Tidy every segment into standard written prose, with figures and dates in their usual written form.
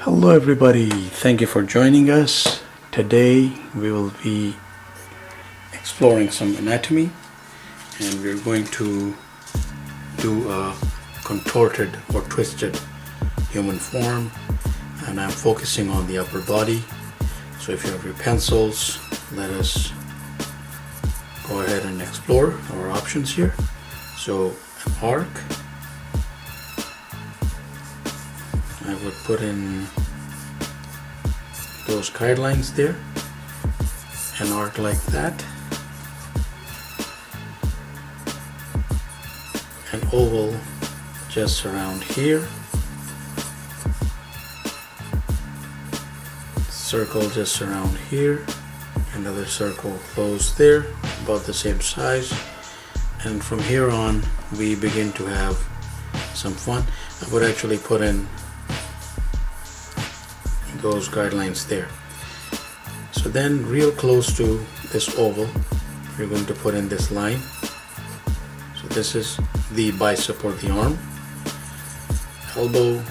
Hello everybody, thank you for joining us. Today we will be exploring some anatomy and we're going to do a contorted or twisted human form, and I'm focusing on the upper body. So if you have your pencils, let us go ahead and explore our options here. So an arc, I would put in those guidelines there, an arc like that, an oval just around here, circle just around here, another circle close there, about the same size, and from here on we begin to have some fun. I would actually put in those guidelines there. So then real close to this oval you're going to put in this line. So this is the bicep or the arm, elbow,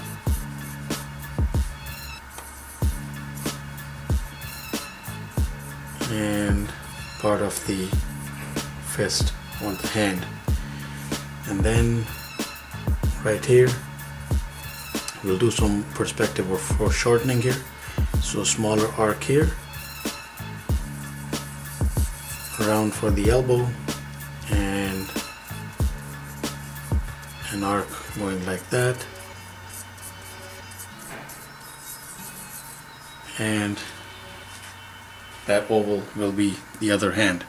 and part of the fist on the hand, and then right here we'll do some perspective or foreshortening here. So smaller arc here, around for the elbow, and an arc going like that, and that oval will be the other hand.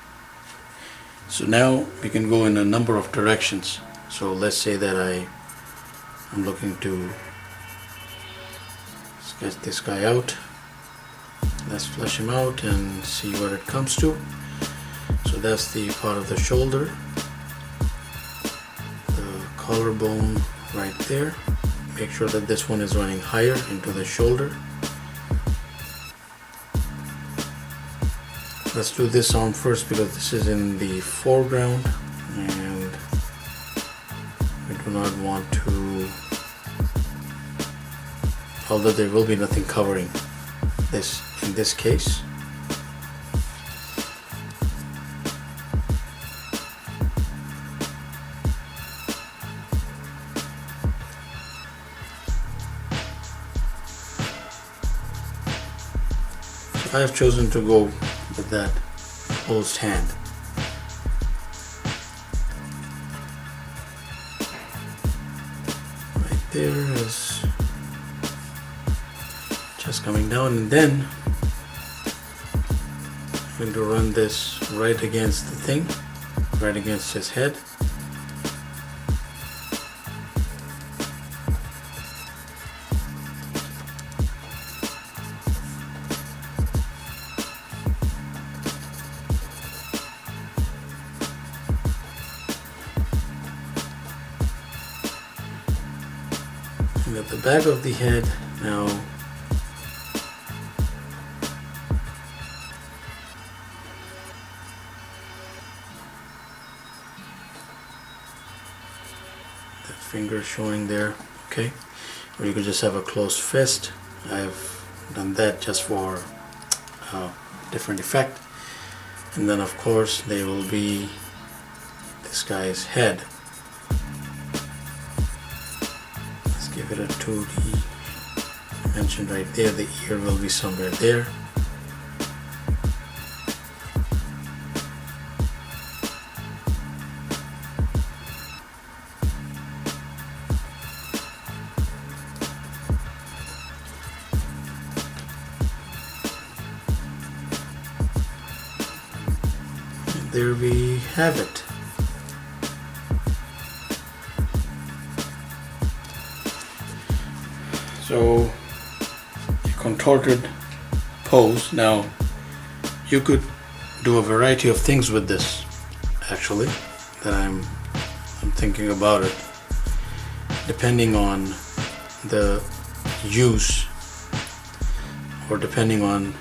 So now we can go in a number of directions. So let's say that I'm looking to sketch this guy out. Let's flesh him out and see what it comes to. So that's the part of the shoulder, the collarbone right there. Make sure that this one is running higher into the shoulder. Let's do this arm first because this is in the foreground and we do not want to, although there will be nothing covering this in this case. So I have chosen to go with that closed hand. Right there is just coming down, and then I'm going to run this right against the thing, right against his head. And at the back of the head now, that finger showing there, okay? Or you could just have a closed fist. I've done that just for different effect. And then of course there will be this guy's head. Give it a 2D dimension right there. The ear will be somewhere there. And there we have it. So a contorted pose. Now you could do a variety of things with this actually that I'm thinking about it, depending on the use or depending on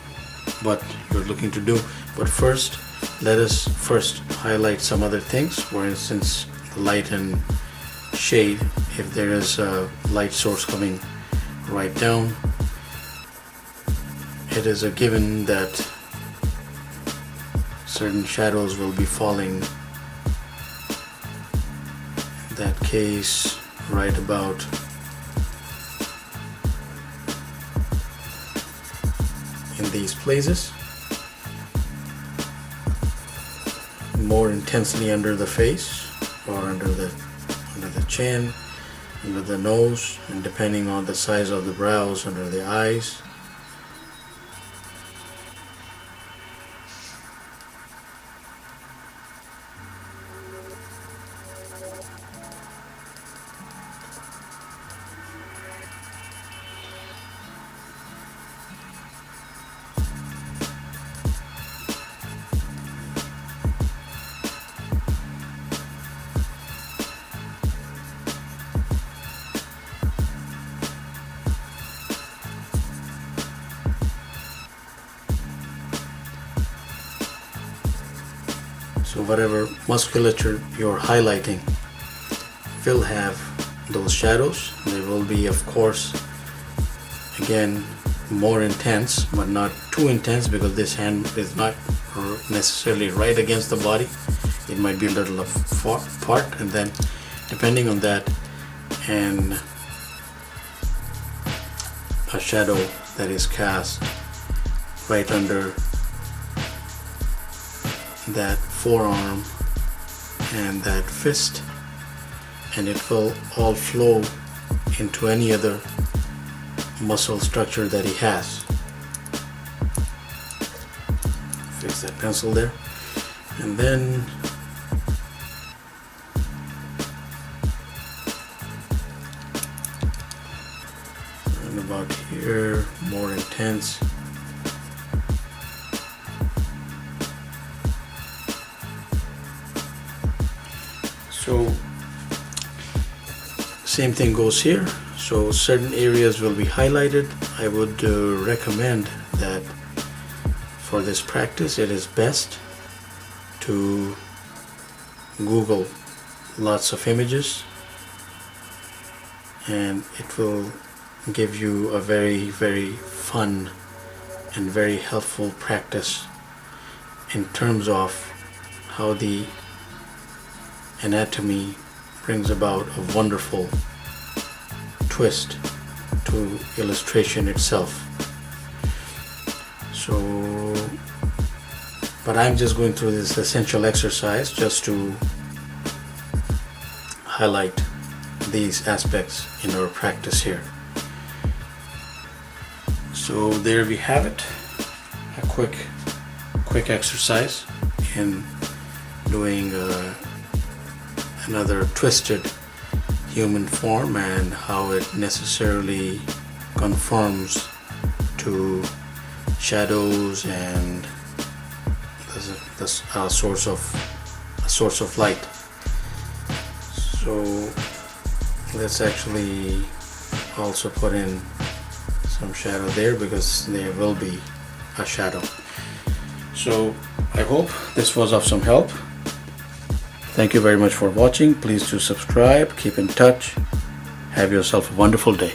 what you're looking to do. But first, let us first highlight some other things. For instance, the light and shade. If there is a light source coming right down, it is a given that certain shadows will be falling in that case right about in these places, more intensely under the face or under the chin, under the nose, and depending on the size of the brows, under the eyes. So whatever musculature you're highlighting will have those shadows. They will be, of course, again, more intense, but not too intense, because this hand is not necessarily right against the body. It might be a little apart, and then depending on that, and a shadow that is cast right under that forearm and that fist, and it will all flow into any other muscle structure that he has. Fix that pencil there, and then and about here, more intense. So same thing goes here. So certain areas will be highlighted. I would recommend that for this practice it is best to Google lots of images, and it will give you a very, very fun and very helpful practice in terms of how the anatomy brings about a wonderful twist to illustration itself. So, but I'm just going through this essential exercise just to highlight these aspects in our practice here. So there we have it, a quick exercise in doing another twisted human form, and how it necessarily conforms to shadows and the source of light. So let's actually also put in some shadow there, because there will be a shadow. So I hope this was of some help. Thank you very much for watching. Please do subscribe, keep in touch. Have yourself a wonderful day.